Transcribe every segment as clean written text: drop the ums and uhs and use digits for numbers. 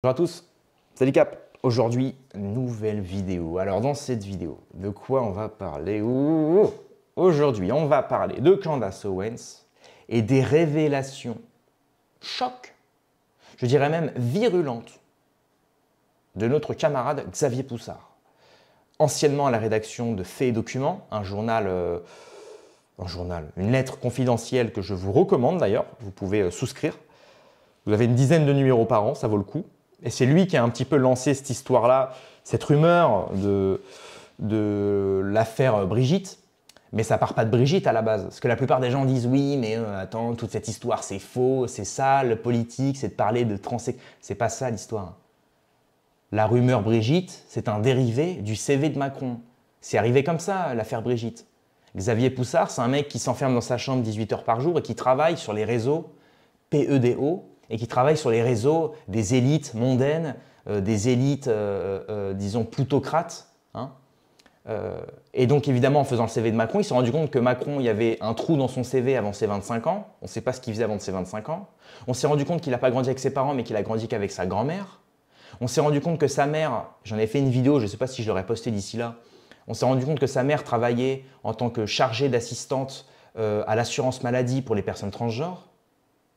Bonjour à tous, salut Cap. Aujourd'hui, nouvelle vidéo. Alors dans cette vidéo, de quoi on va parler? Aujourd'hui, on va parler de Candace Owens et des révélations choc, je dirais même virulentes, de notre camarade Xavier Poussard. Anciennement à la rédaction de Faits et Documents, un journal, une lettre confidentielle que je vous recommande d'ailleurs, vous pouvez souscrire. Vous avez une dizaine de numéros par an, ça vaut le coup. Et c'est lui qui a un petit peu lancé cette histoire-là, cette rumeur de l'affaire Brigitte. Mais ça part pas de Brigitte à la base. Parce que la plupart des gens disent oui, mais attends, toute cette histoire c'est faux, c'est ça, le politique, c'est de parler de transsexuels. C'est pas ça l'histoire. La rumeur Brigitte, c'est un dérivé du CV de Macron. C'est arrivé comme ça, l'affaire Brigitte. Xavier Poussard, c'est un mec qui s'enferme dans sa chambre 18 heures par jour et qui travaille sur les réseaux PEDO, et qui travaille sur les réseaux des élites mondaines, des élites, disons, plutocrates. Hein. Et donc, évidemment, en faisant le CV de Macron, il s'est rendu compte que Macron, il y avait un trou dans son CV avant ses 25 ans. On ne sait pas ce qu'il faisait avant ses 25 ans. On s'est rendu compte qu'il n'a pas grandi avec ses parents, mais qu'il a grandi qu'avec sa grand-mère. On s'est rendu compte que sa mère, j'en ai fait une vidéo, je ne sais pas si je l'aurais postée d'ici là, on s'est rendu compte que sa mère travaillait en tant que chargée d'assistante à l'assurance maladie pour les personnes transgenres.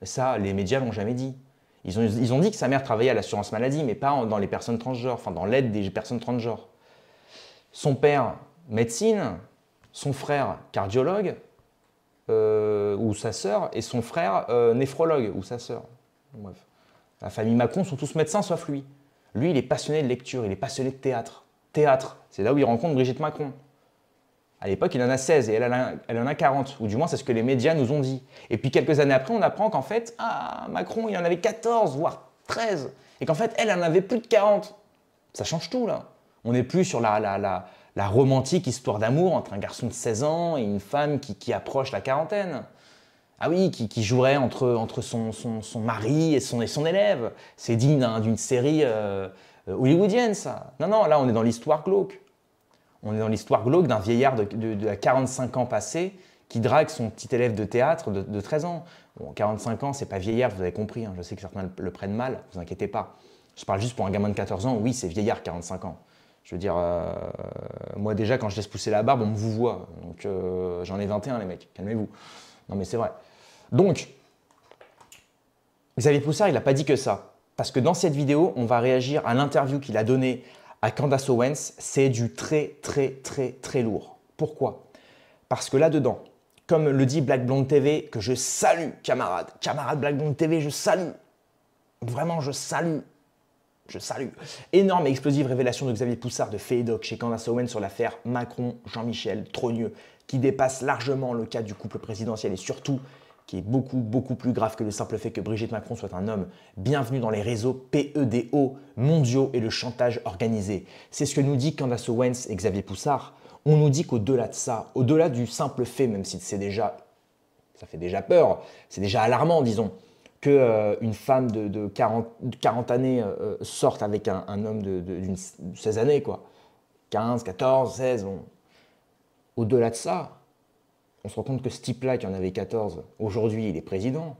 Ça, les médias l'ont jamais dit. Ils ont dit que sa mère travaillait à l'assurance maladie, mais pas dans les personnes transgenres, enfin dans l'aide des personnes transgenres. Son père, médecine, son frère, cardiologue, ou sa sœur, et son frère, néphrologue, ou sa sœur. Bref. La famille Macron sont tous médecins, sauf lui. Lui, il est passionné de lecture, il est passionné de théâtre. Théâtre, c'est là où il rencontre Brigitte Macron. À l'époque, il en a 16 et elle en a 40, ou du moins c'est ce que les médias nous ont dit. Et puis quelques années après, on apprend qu'en fait, Macron, il en avait 14, voire 13, et qu'en fait, elle en avait plus de 40. Ça change tout, là. On n'est plus sur la romantique histoire d'amour entre un garçon de 16 ans et une femme qui approche la quarantaine. Ah oui, qui jouerait entre son mari et son élève. C'est digne d'une série hollywoodienne, ça. Non, non, là, on est dans l'histoire glauque. On est dans l'histoire glauque d'un vieillard de 45 ans passés qui drague son petit élève de théâtre de 13 ans. Bon, 45 ans, c'est pas vieillard, vous avez compris. Hein, je sais que certains le prennent mal, vous inquiétez pas. Je parle juste pour un gamin de 14 ans, oui, c'est vieillard 45 ans. Je veux dire, moi déjà, quand je laisse pousser la barbe, on me vous voit. Donc j'en ai 21, les mecs, calmez-vous. Non mais c'est vrai. Donc, Xavier Poussard, il n'a pas dit que ça. Parce que dans cette vidéo, on va réagir à l'interview qu'il a donnée à Candace Owens, c'est du très lourd. Pourquoi? Parce que là-dedans, comme le dit Black Blonde TV, que je salue, camarade Black Blonde TV, je salue. Vraiment, je salue. Énorme et explosive révélation de Xavier Poussard de Faits et Doc chez Candace Owens sur l'affaire Macron-Jean-Michel Trogneux, qui dépasse largement le cas du couple présidentiel et surtout qui est beaucoup plus grave que le simple fait que Brigitte Macron soit un homme. Bienvenue dans les réseaux PEDO mondiaux et le chantage organisé. C'est ce que nous dit Candace Owens et Xavier Poussard. On nous dit qu'au-delà de ça, au-delà du simple fait, même si ça fait déjà peur, c'est déjà alarmant, disons, qu'une femme de 40 années sorte avec un homme d'une 16 années, quoi. 15, 14, 16, bon. Au-delà de ça, on se rend compte que ce type-là, qui en avait 14, aujourd'hui, il est président,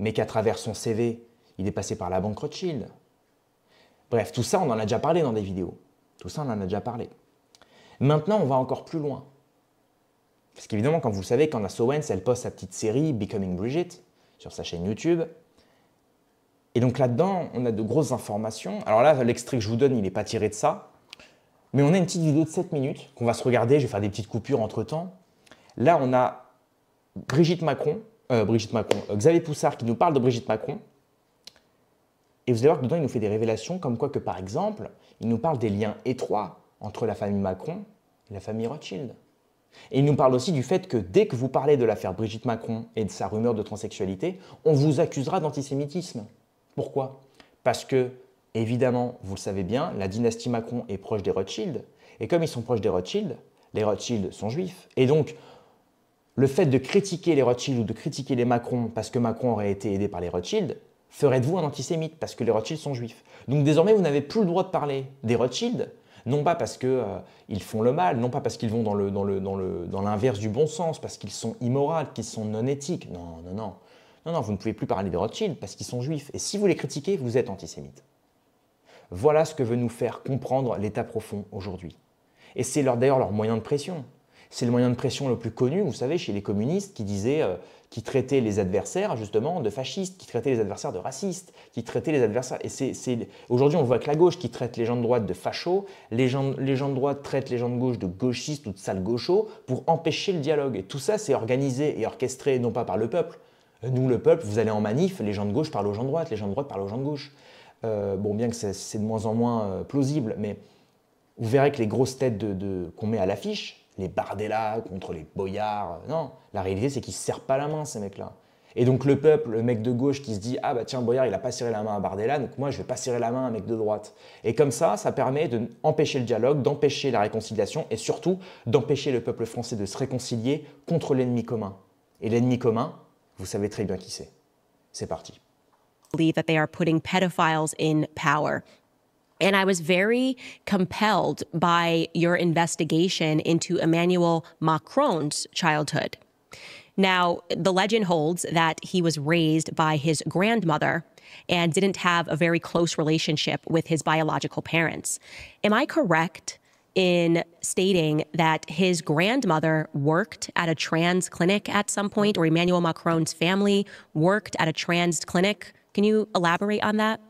mais qu'à travers son CV, il est passé par la banque Rothschild. Bref, tout ça, on en a déjà parlé dans des vidéos. Tout ça, on en a déjà parlé. Maintenant, on va encore plus loin. Parce qu'évidemment, comme vous le savez, Candace Owens, elle poste sa petite série Becoming Brigitte sur sa chaîne YouTube. Et donc là-dedans, on a de grosses informations. Alors là, l'extrait que je vous donne, il n'est pas tiré de ça. Mais on a une petite vidéo de 7 minutes qu'on va se regarder. Je vais faire des petites coupures entre-temps. Là, on a Xavier Poussard qui nous parle de Brigitte Macron. Et vous allez voir que dedans, il nous fait des révélations comme quoi que, par exemple, il nous parle des liens étroits entre la famille Macron et la famille Rothschild. Et il nous parle aussi du fait que dès que vous parlez de l'affaire Brigitte Macron et de sa rumeur de transsexualité, on vous accusera d'antisémitisme. Pourquoi? Parce que, évidemment, vous le savez bien, la dynastie Macron est proche des Rothschild. Et comme ils sont proches des Rothschild, les Rothschild sont juifs. Et donc, le fait de critiquer les Rothschild ou de critiquer les Macron parce que Macron aurait été aidé par les Rothschild ferait de vous un antisémite parce que les Rothschild sont juifs. Donc désormais, vous n'avez plus le droit de parler des Rothschild, non pas parce qu'ils font le mal, non pas parce qu'ils vont dans l'inverse du bon sens, parce qu'ils sont immoraux, qu'ils sont non éthiques. Non, vous ne pouvez plus parler des Rothschild parce qu'ils sont juifs. Et si vous les critiquez, vous êtes antisémite. Voilà ce que veut nous faire comprendre l'État profond aujourd'hui. Et c'est d'ailleurs leur moyen de pression. C'est le moyen de pression le plus connu, vous savez, chez les communistes qui traitaient les adversaires justement de fascistes, qui traitaient les adversaires de racistes, qui traitaient les adversaires. Et aujourd'hui, on voit que la gauche qui traite les gens de droite de fachos, les gens de droite traitent les gens de gauche de gauchistes ou de sales gauchos pour empêcher le dialogue. Et tout ça, c'est organisé et orchestré non pas par le peuple. Nous, le peuple, vous allez en manif, les gens de gauche parlent aux gens de droite, les gens de droite parlent aux gens de gauche. Bon, bien que c'est de moins en moins plausible, mais vous verrez que les grosses têtes qu'on met à l'affiche, les Bardella contre les Boyards, non, la réalité c'est qu'ils ne se serrent pas la main ces mecs-là. Et donc le peuple, le mec de gauche qui se dit « Ah bah tiens, Boyard il n'a pas serré la main à Bardella, donc moi je ne vais pas serrer la main à un mec de droite ». Et comme ça permet d'empêcher le dialogue, d'empêcher la réconciliation et surtout d'empêcher le peuple français de se réconcilier contre l'ennemi commun. Et l'ennemi commun, vous savez très bien qui c'est. C'est parti. Believe that they are putting pedophiles in power. And I was very compelled by your investigation into Emmanuel Macron's childhood. Now, the legend holds that he was raised by his grandmother and didn't have a very close relationship with his biological parents. Am I correct in stating that his grandmother worked at a trans clinic at some point, or Emmanuel Macron's family worked at a trans clinic? Can you elaborate on that?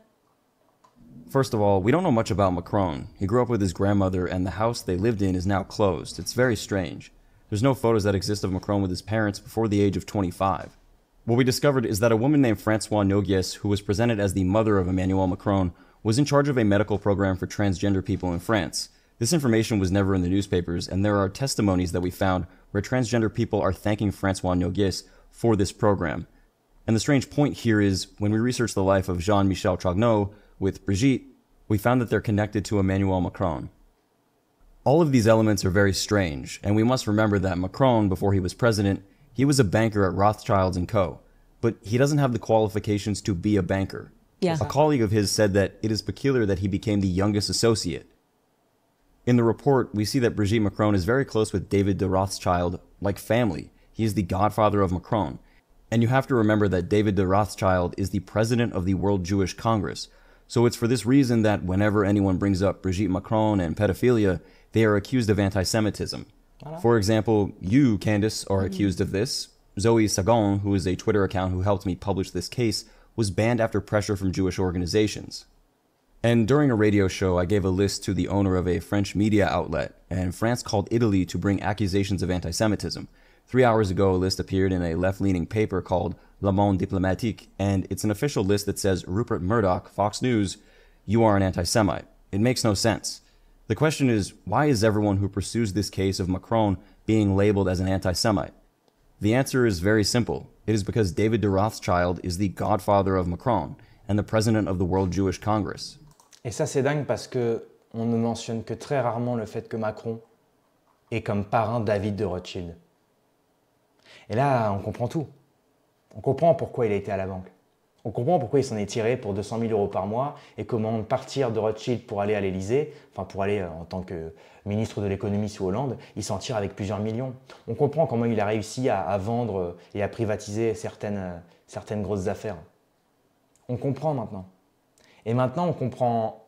First of all, we don't know much about Macron. He grew up with his grandmother, and the house they lived in is now closed. It's very strange. There's no photos that exist of Macron with his parents before the age of 25. What we discovered is that a woman named Françoise Noguès, who was presented as the mother of Emmanuel Macron, was in charge of a medical program for transgender people in France. This information was never in the newspapers, and there are testimonies that we found where transgender people are thanking Françoise Noguès for this program. And the strange point here is, when we researched the life of Jean-Michel Chagnon with Brigitte, we found that they're connected to Emmanuel Macron. All of these elements are very strange, and we must remember that Macron, before he was president, he was a banker at Rothschilds & Co., but he doesn't have the qualifications to be a banker. Yeah. A colleague of his said that it is peculiar that he became the youngest associate. In the report, we see that Brigitte Macron is very close with David de Rothschild, like family. He is the godfather of Macron. And you have to remember that David de Rothschild is the president of the World Jewish Congress. So it's for this reason that whenever anyone brings up Brigitte Macron and pedophilia, they are accused of anti-Semitism. For example, you, Candace, are accused of this. Zoe Sagon, who is a Twitter account who helped me publish this case, was banned after pressure from Jewish organizations. And during a radio show, I gave a list to the owner of a French media outlet, and France called Italy to bring accusations of anti-Semitism. 3 hours ago, a list appeared in a left-leaning paper called Le Monde Diplomatique, and it's an official list that says, Rupert Murdoch, Fox News, you are an anti-Semite. It makes no sense. The question is, why is everyone who pursues this case of Macron being labeled as an anti-Semite? The answer is very simple. It is because David de Rothschild is the godfather of Macron and the president of the World Jewish Congress. Et ça, c'est dingue parce qu'on ne mentionne que très rarement le fait que Macron est comme parrain David de Rothschild. Et là, on comprend tout. On comprend pourquoi il a été à la banque. On comprend pourquoi il s'en est tiré pour 200 000 euros par mois et comment partir de Rothschild pour aller à l'Élysée, enfin pour aller en tant que ministre de l'économie sous Hollande, il s'en tire avec plusieurs millions. On comprend comment il a réussi à vendre et à privatiser certaines grosses affaires. On comprend maintenant. Et maintenant, on comprend,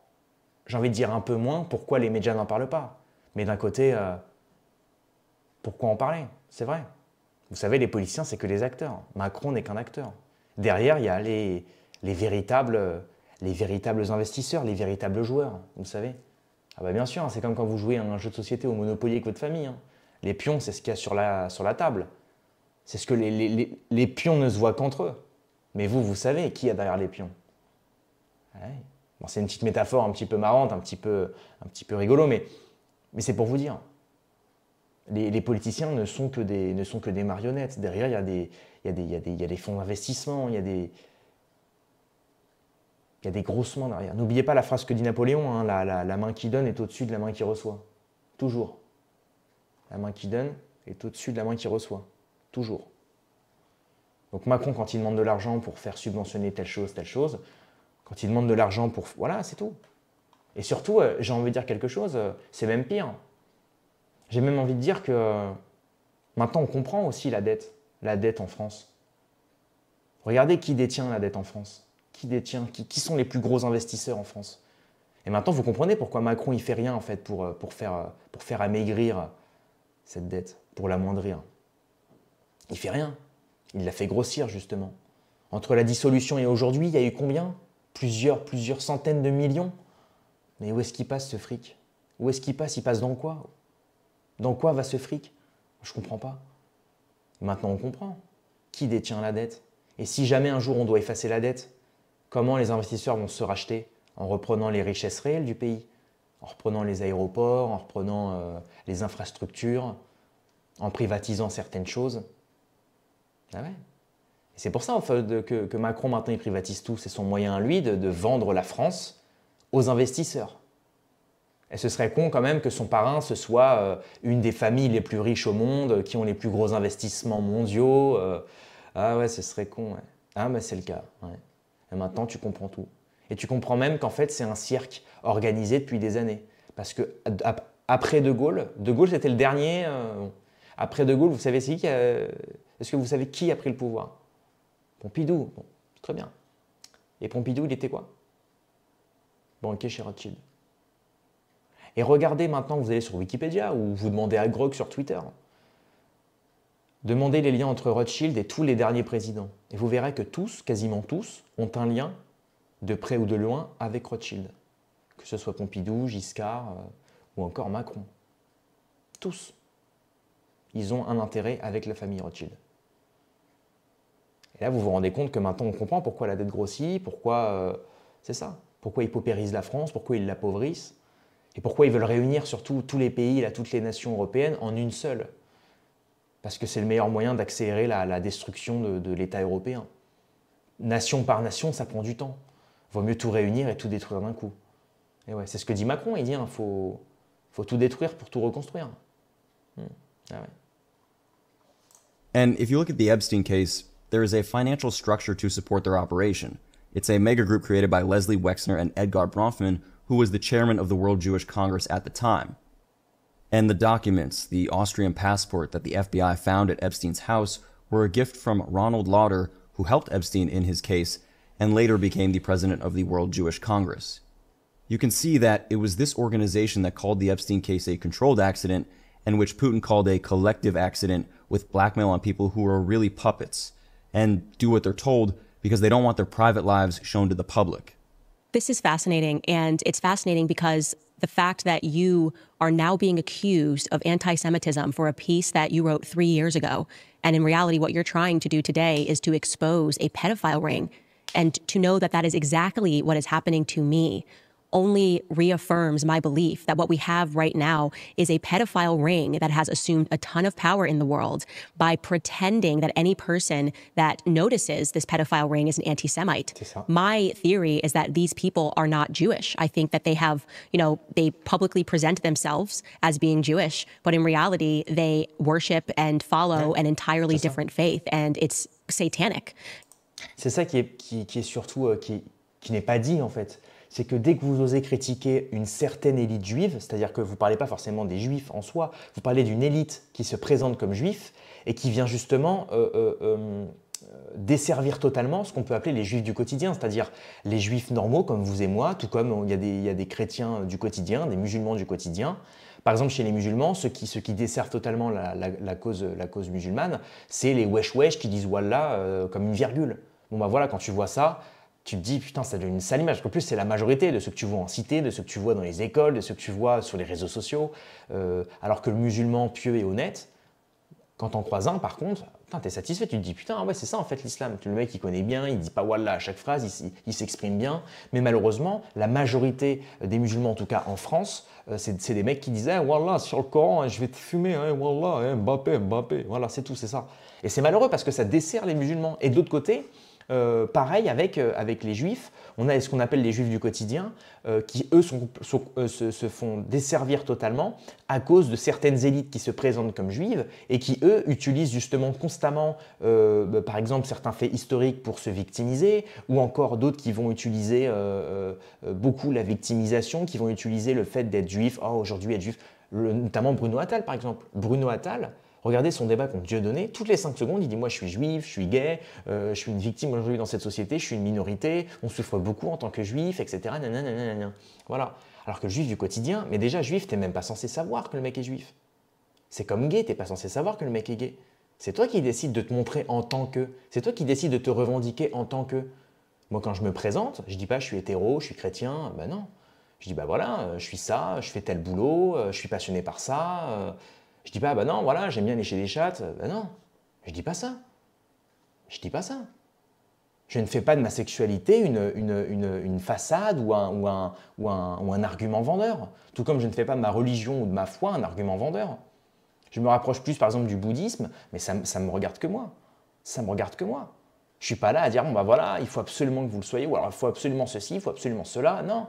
j'ai envie de dire un peu moins, pourquoi les médias n'en parlent pas. Mais d'un côté, pourquoi en parler? C'est vrai. Vous savez, les politiciens, c'est que des acteurs. Macron n'est qu'un acteur. Derrière, il y a les véritables investisseurs, les véritables joueurs, vous savez. Ah bah bien sûr, hein, c'est comme quand vous jouez à un jeu de société au Monopoly avec votre famille. Hein. Les pions, c'est ce qu'il y a sur la table. C'est ce que les pions ne se voient qu'entre eux. Mais vous savez qui y a derrière les pions. Ouais. Bon, c'est une petite métaphore un petit peu marrante, un petit peu rigolo, mais c'est pour vous dire. Les politiciens ne sont que des marionnettes. Derrière, il y a des fonds d'investissement, il y a des grosses mains derrière. N'oubliez pas la phrase que dit Napoléon, hein, la main qui donne est au-dessus de la main qui reçoit. Toujours. La main qui donne est au-dessus de la main qui reçoit. Toujours. Donc Macron, quand il demande de l'argent pour faire subventionner telle chose, quand il demande de l'argent pour... Voilà, c'est tout. Et surtout, j'ai envie de dire quelque chose, c'est même pire. J'ai même envie de dire que maintenant, on comprend aussi la dette en France. Regardez qui détient la dette en France. Qui sont les plus gros investisseurs en France? Et maintenant, vous comprenez pourquoi Macron il fait rien en fait pour faire amaigrir cette dette, pour l'amoindrir. Il fait rien. Il l'a fait grossir justement. Entre la dissolution et aujourd'hui, il y a eu combien? Plusieurs centaines de millions. Mais où est-ce qu'il passe ce fric? Où est-ce qu'il passe? Il passe dans quoi? Dans quoi va ce fric? Je ne comprends pas. Maintenant, on comprend. Qui détient la dette? Et si jamais un jour on doit effacer la dette, comment les investisseurs vont se racheter? En reprenant les richesses réelles du pays, en reprenant les aéroports, en reprenant les infrastructures, en privatisant certaines choses. Ah ouais. Et c'est pour ça en fait, que Macron maintenant il privatise tout. C'est son moyen à lui de vendre la France aux investisseurs. Et ce serait con quand même que son parrain ce soit une des familles les plus riches au monde, qui ont les plus gros investissements mondiaux. Ah ouais, ce serait con. Ouais. Ah mais c'est le cas. Ouais. Et maintenant tu comprends tout. Et tu comprends même qu'en fait c'est un cirque organisé depuis des années. Parce que après De Gaulle c'était le dernier. Après De Gaulle, vous savez c'est qui est-ce que vous savez qui a pris le pouvoir? Pompidou. Bon, très bien. Et Pompidou, il était quoi? Banquier chez Rothschild. Et regardez maintenant, vous allez sur Wikipédia ou vous demandez à Grog sur Twitter. Demandez les liens entre Rothschild et tous les derniers présidents. Et vous verrez que tous, quasiment tous, ont un lien de près ou de loin avec Rothschild. Que ce soit Pompidou, Giscard ou encore Macron. Tous. Ils ont un intérêt avec la famille Rothschild. Et là, vous vous rendez compte que maintenant, on comprend pourquoi la dette grossit, pourquoi c'est ça. Pourquoi ils paupérisent la France, pourquoi ils l'appauvrissent. Et pourquoi ils veulent réunir surtout tous les pays, là, toutes les nations européennes en une seule. Parce que c'est le meilleur moyen d'accélérer la destruction de l'État européen. Nation par nation, ça prend du temps. Il vaut mieux tout réunir et tout détruire d'un coup. Et ouais, c'est ce que dit Macron, il dit faut tout détruire pour tout reconstruire. Ah ouais. And if you look at the Epstein case, there is a financial structure to support their operation. It's a mega group created by Leslie Wexner and Edgar Bronfman, who was the chairman of the World Jewish Congress at the time. And the documents, the Austrian passport that the FBI found at Epstein's house, were a gift from Ronald Lauder, who helped Epstein in his case, and later became the president of the World Jewish Congress. You can see that it was this organization that called the Epstein case a controlled accident, and which Putin called a collective accident with blackmail on people who are really puppets, and do what they're told because they don't want their private lives shown to the public. This is fascinating, and it's fascinating because the fact that you are now being accused of anti-Semitism for a piece that you wrote 3 years ago, and in reality, what you're trying to do today is to expose a pedophile ring, and to know that that is exactly what is happening to me only reaffirms my belief that what we have right now is a pedophile ring that has assumed a ton of power in the world by pretending that any person that notices this pedophile ring is an anti-Semite. My theory is that these people are not Jewish. I think that they have, they publicly present themselves as being Jewish, but in reality, they worship and follow an entirely different faith, and it's satanic. C'est ça qui est surtout, qui n'est pas dit en fait. C'est que dès que vous osez critiquer une certaine élite juive, c'est-à-dire que vous ne parlez pas forcément des juifs en soi, vous parlez d'une élite qui se présente comme juif et qui vient justement desservir totalement ce qu'on peut appeler les juifs du quotidien, c'est-à-dire les juifs normaux comme vous et moi, tout comme il y a des chrétiens du quotidien, des musulmans du quotidien. Par exemple, chez les musulmans, ceux qui desservent totalement la cause musulmane, c'est les wesh-wesh qui disent Wallah comme une virgule. Bon bah voilà, quand tu vois ça, tu te dis, putain, ça donne une sale image. En plus, c'est la majorité de ceux que tu vois en cité, de ceux que tu vois dans les écoles, de ceux que tu vois sur les réseaux sociaux. Alors que le musulman pieux et honnête, quand t'en croises un, par contre, t'es satisfait. Tu te dis, putain, ouais, c'est ça en fait l'islam. Le mec, il connaît bien, il dit pas wallah à chaque phrase, il s'exprime bien. Mais malheureusement, la majorité des musulmans, en tout cas en France, c'est des mecs qui disent, wallah, sur le Coran, je vais te fumer, wallah, Mbappé. Voilà, c'est tout, c'est ça. Et c'est malheureux parce que ça dessert les musulmans. Et de l'autre côté, pareil avec les juifs, on a ce qu'on appelle les juifs du quotidien qui eux se font desservir totalement à cause de certaines élites qui se présentent comme juives et qui eux utilisent justement constamment par exemple certains faits historiques pour se victimiser ou encore d'autres qui vont utiliser beaucoup la victimisation, qui vont utiliser le fait d'être juif, aujourd'hui être juif, notamment Bruno Attal par exemple. Bruno Attal, Regardez son débat contre Dieudonné. Toutes les 5 secondes, il dit « Moi, je suis juif, je suis gay, je suis une victime aujourd'hui dans cette société, je suis une minorité, on souffre beaucoup en tant que juif, etc. » Voilà. Alors que le juif du quotidien, mais déjà, juif, t'es même pas censé savoir que le mec est juif. C'est comme gay, t'es pas censé savoir que le mec est gay. C'est toi qui décides de te montrer en tant que. C'est toi qui décides de te revendiquer en tant que. Moi, quand je me présente, je dis pas « Je suis hétéro, je suis chrétien », ben non. Je dis « Bah voilà, je suis ça, je fais tel boulot, je suis passionné par ça. » Je dis pas, bah non, voilà, j'aime bien lécher des chattes. Ben non, je dis pas ça. Je dis pas ça. Je ne fais pas de ma sexualité une façade ou un argument vendeur. Tout comme je ne fais pas de ma religion ou de ma foi un argument vendeur. Je me rapproche plus, par exemple, du bouddhisme, mais ça me regarde que moi. Ça me regarde que moi. Je ne suis pas là à dire, bon, bah voilà, il faut absolument que vous le soyez, ou alors il faut absolument ceci, il faut absolument cela. Non.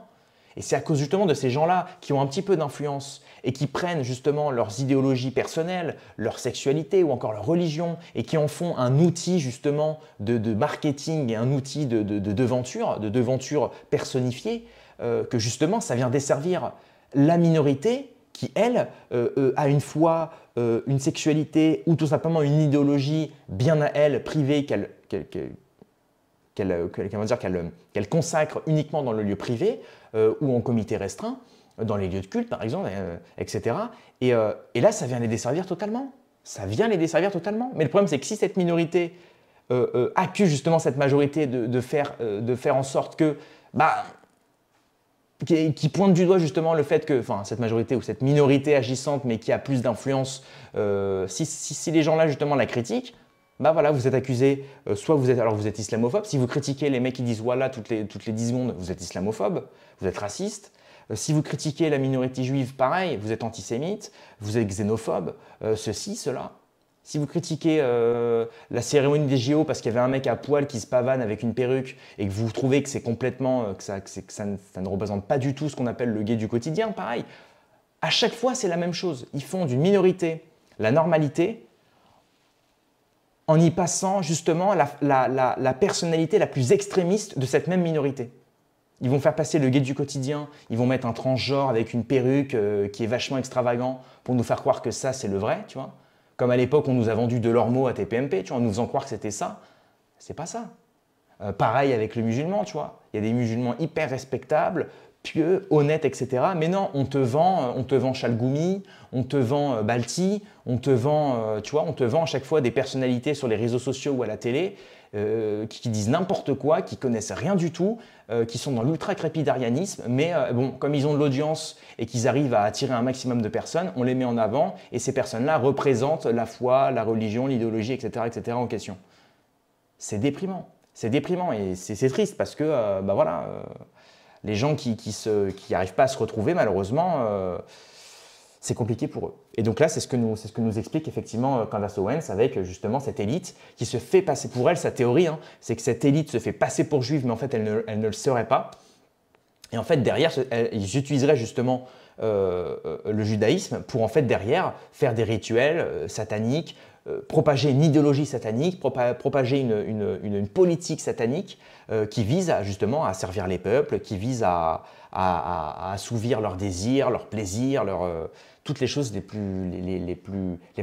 Et c'est à cause justement de ces gens-là qui ont un petit peu d'influence et qui prennent justement leurs idéologies personnelles, leur sexualité ou encore leur religion et qui en font un outil justement de marketing et un outil de devanture personnifiée, que justement ça vient desservir la minorité qui, elle, a une foi, une sexualité ou tout simplement une idéologie bien à elle, privée, qu'elle consacre uniquement dans le lieu privé ou en comité restreint, dans les lieux de culte par exemple, etc. Et là, ça vient les desservir totalement. Ça vient les desservir totalement. Mais le problème, c'est que si cette minorité accuse justement cette majorité de faire en sorte que, qui pointe du doigt justement le fait que, enfin, cette majorité ou cette minorité agissante, mais qui a plus d'influence, si les gens-là justement la critiquent, bah voilà, vous êtes accusé, soit vous êtes islamophobe. Si vous critiquez les mecs qui disent voilà toutes les 10 secondes, vous êtes islamophobe, vous êtes raciste. Si vous critiquez la minorité juive, pareil, vous êtes antisémite, vous êtes xénophobe, ceci, cela. Si vous critiquez la cérémonie des JO parce qu'il y avait un mec à poil qui se pavane avec une perruque et que vous trouvez que c'est complètement, ça ne représente pas du tout ce qu'on appelle le gay du quotidien, pareil. À chaque fois, c'est la même chose. Ils font d'une minorité la normalité, en y passant justement la personnalité la plus extrémiste de cette même minorité. Ils vont faire passer le gay du quotidien, ils vont mettre un transgenre avec une perruque qui est vachement extravagant pour nous faire croire que ça, c'est le vrai, tu vois. Comme à l'époque, on nous a vendu de l'ormeau à TPMP, tu vois, en nous faisant croire que c'était ça. C'est pas ça. Pareil avec le musulman, tu vois. Il y a des musulmans hyper respectables, pieux, honnêtes, etc. Mais non, on te vend Chalgoumi, on te vend Balti, on te vend à chaque fois des personnalités sur les réseaux sociaux ou à la télé qui disent n'importe quoi, qui connaissent rien du tout, qui sont dans l'ultra-crépidarianisme, mais bon, comme ils ont de l'audience et qu'ils arrivent à attirer un maximum de personnes, on les met en avant et ces personnes-là représentent la foi, la religion, l'idéologie, etc. en question. C'est déprimant et c'est triste parce que, les gens qui n'arrivent pas à se retrouver, malheureusement, c'est compliqué pour eux. Et donc là, c'est ce que nous explique effectivement Candace Owens avec justement cette élite qui se fait passer pour elle. Sa théorie, c'est que cette élite se fait passer pour juive, mais en fait, elle ne le serait pas. Et en fait, derrière, ils utiliseraient justement le judaïsme pour en fait derrière faire des rituels sataniques, propager une idéologie satanique, propager une politique satanique qui vise justement à servir les peuples, qui vise à assouvir leurs désirs, leurs plaisirs, toutes les choses les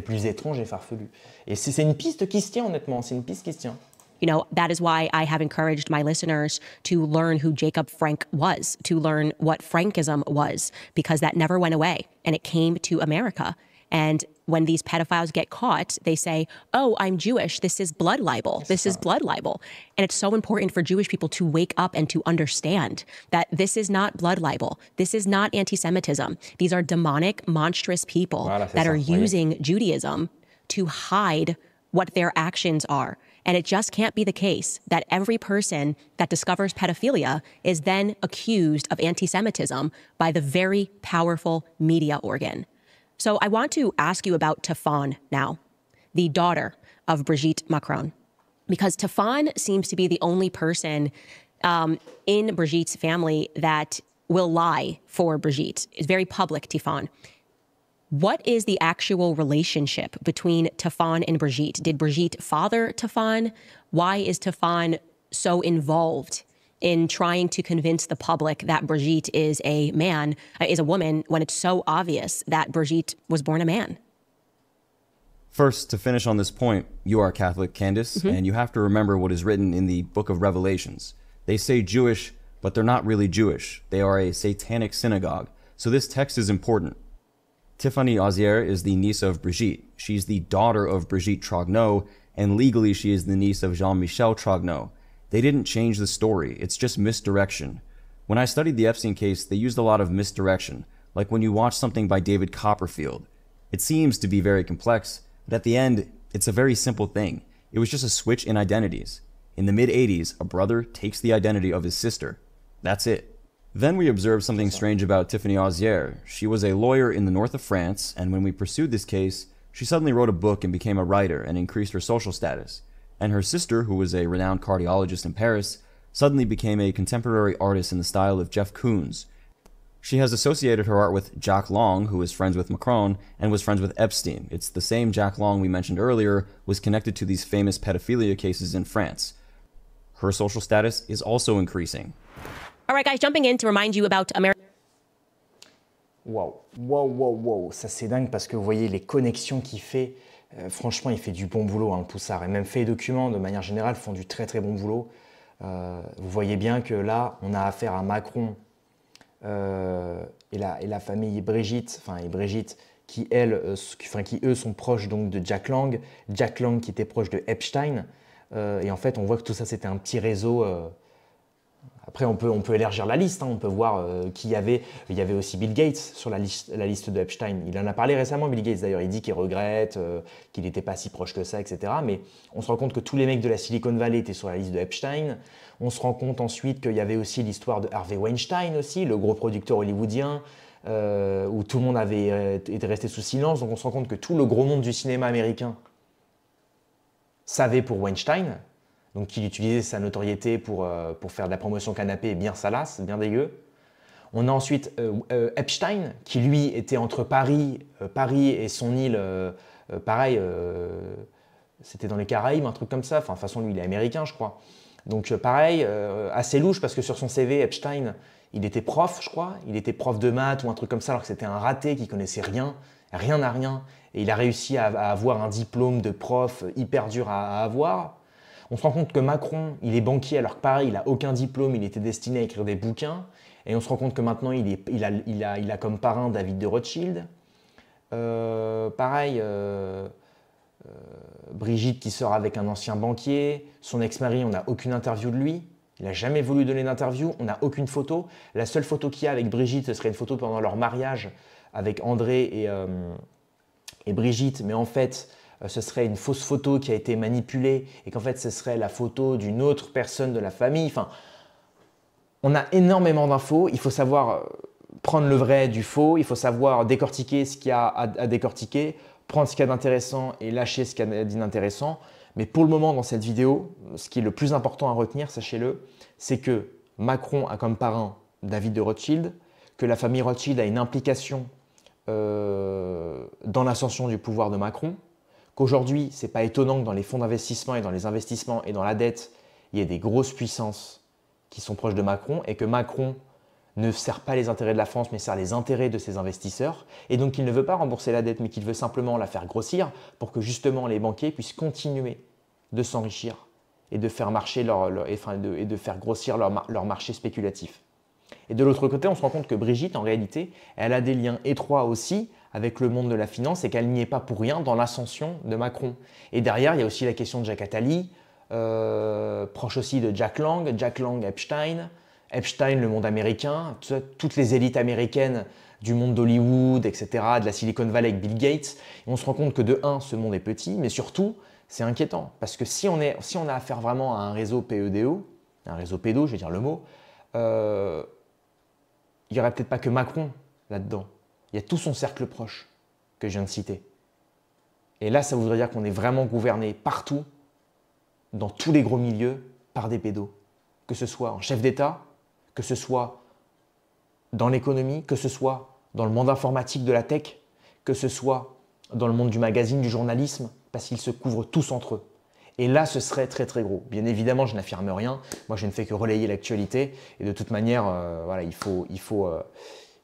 plus étranges et farfelues. Et c'est une piste qui se tient, honnêtement, c'est une piste qui se tient. You know, that is why I have encouraged my listeners to learn who Jacob Frank was, to learn what Frankism was, because that never went away and it came to America. And when these pedophiles get caught, they say, oh, I'm Jewish. This is blood libel. This is blood libel. And it's so important for Jewish people to wake up and to understand that this is not blood libel. This is not anti-Semitism. These are demonic, monstrous people that are using Judaism to hide what their actions are. And it just can't be the case that every person that discovers pedophilia is then accused of anti-Semitism by the very powerful media organ. So I want to ask you about Tafan now, the daughter of Brigitte Macron, because Tafan seems to be the only person in Brigitte's family that will lie for Brigitte. It's very public, Tafan. What is the actual relationship between Tafan and Brigitte? Did Brigitte father Tafan? Why is Tafan so involved in trying to convince the public that Brigitte is a woman, when it's so obvious that Brigitte was born a man? First, to finish on this point, you are Catholic, Candace, and you have to remember what is written in the book of Revelations. They say Jewish, but they're not really Jewish. They are a satanic synagogue. So this text is important. Tiffany Osier is the niece of Brigitte. She's the daughter of Brigitte Trogneux, and legally she is the niece of Jean-Michel Trogneux. They didn't change the story, it's just misdirection. When I studied the Epstein case, they used a lot of misdirection, like when you watch something by David Copperfield. It seems to be very complex, but at the end, it's a very simple thing. It was just a switch in identities. In the mid-80s, a brother takes the identity of his sister. That's it. Then we observed something strange about Tiffany Osier. She was a lawyer in the north of France, and when we pursued this case, she suddenly wrote a book and became a writer and increased her social status. And her sister, who was a renowned cardiologist in Paris, suddenly became a contemporary artist in the style of Jeff Koons. She has associated her art with Jack Lang, who is friends with Macron, and was friends with Epstein. It's the same Jack Lang we mentioned earlier was connected to these famous pedophilia cases in France. Her social status is also increasing. All right, guys, jumping in to remind you about America. Wow, ça c'est dingue parce que vous voyez les connexions qu'il fait. Franchement, il fait du bon boulot, hein, le Poussard. Et même Fait et Documents, de manière générale, font du très très bon boulot. Vous voyez bien que là, on a affaire à Macron et la famille Brigitte, qui eux sont proches donc de Jack Lang. Jack Lang qui était proche de Epstein. Et en fait, on voit que tout ça, c'était un petit réseau. Après, on peut élargir la liste, hein, on peut voir qui y avait. Il y avait aussi Bill Gates sur la liste de Epstein. Il en a parlé récemment, Bill Gates d'ailleurs. Il dit qu'il regrette, qu'il n'était pas si proche que ça, etc. Mais on se rend compte que tous les mecs de la Silicon Valley étaient sur la liste de Epstein. On se rend compte ensuite qu'il y avait aussi l'histoire de Harvey Weinstein aussi, le gros producteur hollywoodien, où tout le monde avait été resté sous silence. Donc on se rend compte que tout le gros monde du cinéma américain savait pour Weinstein. Donc qu'il utilisait sa notoriété pour faire de la promotion canapé bien salace, bien dégueu. On a ensuite Epstein, qui lui était entre Paris et son île, c'était dans les Caraïbes, un truc comme ça. Enfin, de toute façon, lui, il est américain, je crois. Donc pareil, assez louche, parce que sur son CV, Epstein, il était prof, je crois. Il était prof de maths ou un truc comme ça, alors que c'était un raté qui connaissait rien à rien. Et il a réussi à avoir un diplôme de prof hyper dur à avoir. On se rend compte que Macron, il est banquier alors que pareil, il n'a aucun diplôme, il était destiné à écrire des bouquins. Et on se rend compte que maintenant, il a comme parrain David de Rothschild. Brigitte qui sort avec un ancien banquier. Son ex-mari, on n'a aucune interview de lui. Il n'a jamais voulu donner d'interview. On n'a aucune photo. La seule photo qu'il y a avec Brigitte, ce serait une photo pendant leur mariage avec André et Brigitte. Mais en fait, ce serait une fausse photo qui a été manipulée et qu'en fait, ce serait la photo d'une autre personne de la famille. Enfin, on a énormément d'infos. Il faut savoir prendre le vrai du faux. Il faut savoir décortiquer ce qu'il y a à décortiquer, prendre ce qu'il y a d'intéressant et lâcher ce qu'il y a d'inintéressant. Mais pour le moment, dans cette vidéo, ce qui est le plus important à retenir, sachez-le, c'est que Macron a comme parrain David de Rothschild, que la famille Rothschild a une implication dans l'ascension du pouvoir de Macron, qu'aujourd'hui, ce n'est pas étonnant que dans les fonds d'investissement et dans les investissements et dans la dette, il y ait des grosses puissances qui sont proches de Macron et que Macron ne sert pas les intérêts de la France, mais sert les intérêts de ses investisseurs. Et donc, il ne veut pas rembourser la dette, mais qu'il veut simplement la faire grossir pour que justement les banquiers puissent continuer de s'enrichir et de faire marcher de faire grossir leur marché spéculatif. Et de l'autre côté, on se rend compte que Brigitte, en réalité, elle a des liens étroits aussi avec le monde de la finance et qu'elle n'y est pas pour rien dans l'ascension de Macron. Et derrière, il y a aussi la question de Jacques Attali, proche aussi de Jack Lang, Epstein, le monde américain, toutes les élites américaines du monde d'Hollywood, etc., de la Silicon Valley avec Bill Gates. Et on se rend compte que de un, ce monde est petit, mais surtout, c'est inquiétant. Parce que si on a affaire vraiment à un réseau PEDO, un réseau pédo, je vais dire le mot, il n'y aurait peut-être pas que Macron là-dedans. Il y a tout son cercle proche que je viens de citer. Et là, ça voudrait dire qu'on est vraiment gouverné partout, dans tous les gros milieux, par des pédos. Que ce soit en chef d'État, que ce soit dans l'économie, que ce soit dans le monde informatique de la tech, que ce soit dans le monde du magazine, du journalisme, parce qu'ils se couvrent tous entre eux. Et là, ce serait très très gros. Bien évidemment, je n'affirme rien. Moi, je ne fais que relayer l'actualité. Et de toute manière, voilà, il faut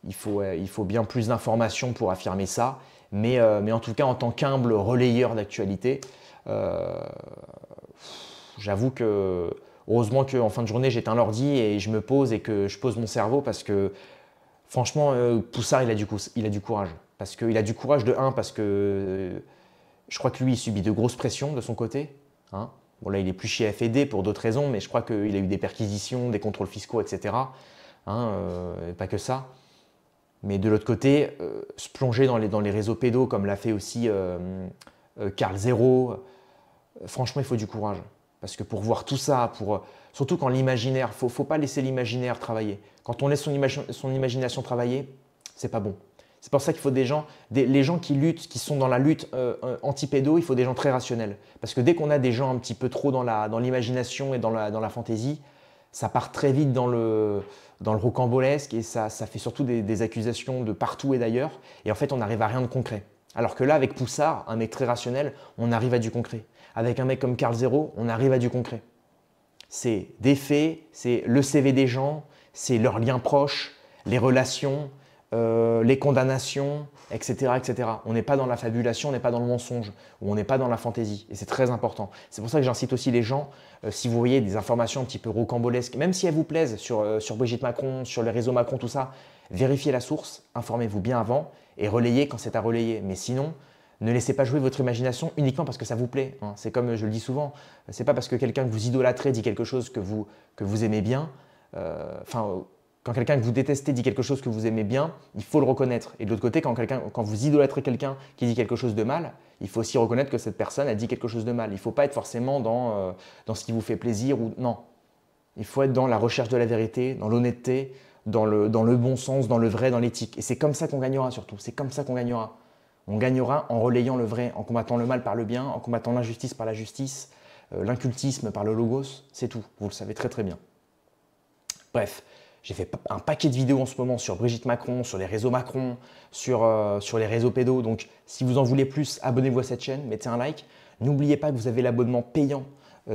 il faut bien plus d'informations pour affirmer ça. Mais en tout cas, en tant qu'humble relayeur d'actualité, j'avoue que heureusement qu'en fin de journée, j'éteins l'ordi et je me pose et que je pose mon cerveau parce que franchement, Poussard, il a du courage. Parce qu'il a du courage de 1, parce que je crois que lui, il subit de grosses pressions de son côté. Hein. Bon, là, il est plus chez FED pour d'autres raisons, mais je crois qu'il a eu des perquisitions, des contrôles fiscaux, etc. Hein, pas que ça. Mais de l'autre côté, se plonger dans les réseaux pédos, comme l'a fait aussi Karl Zero, franchement, il faut du courage. Parce que pour voir tout ça, surtout quand l'imaginaire, il ne faut pas laisser l'imaginaire travailler. Quand on laisse son imagination travailler, c'est pas bon. C'est pour ça qu'il faut les gens qui luttent, qui sont dans la lutte anti-pédo, il faut des gens très rationnels. Parce que dès qu'on a des gens un petit peu trop dans l'imagination et dans la fantaisie, ça part très vite dans le rocambolesque et ça fait surtout des accusations de partout et d'ailleurs. Et en fait, on n'arrive à rien de concret. Alors que là, avec Poussard, un mec très rationnel, on arrive à du concret. Avec un mec comme Karl Zero, on arrive à du concret. C'est des faits, c'est le CV des gens, c'est leurs liens proches, les relations, les condamnations, etc., etc. On n'est pas dans la fabulation, on n'est pas dans le mensonge, ou on n'est pas dans la fantaisie. Et c'est très important. C'est pour ça que j'incite aussi les gens, si vous voyez des informations un petit peu rocambolesques, même si elles vous plaisent sur Brigitte Macron, sur les réseaux Macron, tout ça, vérifiez la source, informez-vous bien avant et relayez quand c'est à relayer. Mais sinon, ne laissez pas jouer votre imagination uniquement parce que ça vous plaît. Hein. C'est comme je le dis souvent, c'est pas parce que quelqu'un que vous idolâtrez dit quelque chose que vous aimez bien, quand quelqu'un que vous détestez dit quelque chose que vous aimez bien, il faut le reconnaître. Et de l'autre côté, quand vous idolâtrez quelqu'un qui dit quelque chose de mal, il faut aussi reconnaître que cette personne a dit quelque chose de mal. Il ne faut pas être forcément dans ce qui vous fait plaisir ou non. Il faut être dans la recherche de la vérité, dans l'honnêteté, dans le bon sens, dans le vrai, dans l'éthique. Et c'est comme ça qu'on gagnera surtout. C'est comme ça qu'on gagnera. On gagnera en relayant le vrai, en combattant le mal par le bien, en combattant l'injustice par la justice, l'incultisme par le logos. C'est tout. Vous le savez très très bien. Bref. J'ai fait un paquet de vidéos en ce moment sur Brigitte Macron, sur les réseaux Macron, sur les réseaux pédos. Donc, si vous en voulez plus, abonnez-vous à cette chaîne, mettez un like. N'oubliez pas que vous avez l'abonnement payant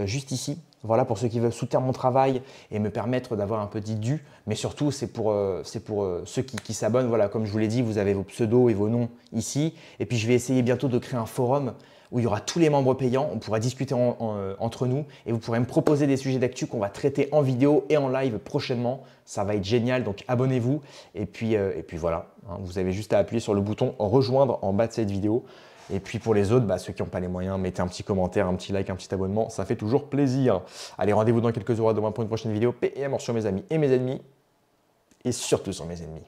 juste ici. Voilà, pour ceux qui veulent soutenir mon travail et me permettre d'avoir un petit dû. Mais surtout, c'est pour ceux qui s'abonnent. Voilà, comme je vous l'ai dit, vous avez vos pseudos et vos noms ici. Et puis, je vais essayer bientôt de créer un forum où il y aura tous les membres payants, on pourra discuter entre nous et vous pourrez me proposer des sujets d'actu qu'on va traiter en vidéo et en live prochainement. Ça va être génial, donc abonnez-vous. Et puis voilà, hein, vous avez juste à appuyer sur le bouton « Rejoindre » en bas de cette vidéo. Et puis pour les autres, ceux qui n'ont pas les moyens, mettez un petit commentaire, un petit like, un petit abonnement, ça fait toujours plaisir. Allez, rendez-vous dans quelques heures demain pour une prochaine vidéo. Paix et amour sur mes amis et mes ennemis, et surtout sur mes ennemis.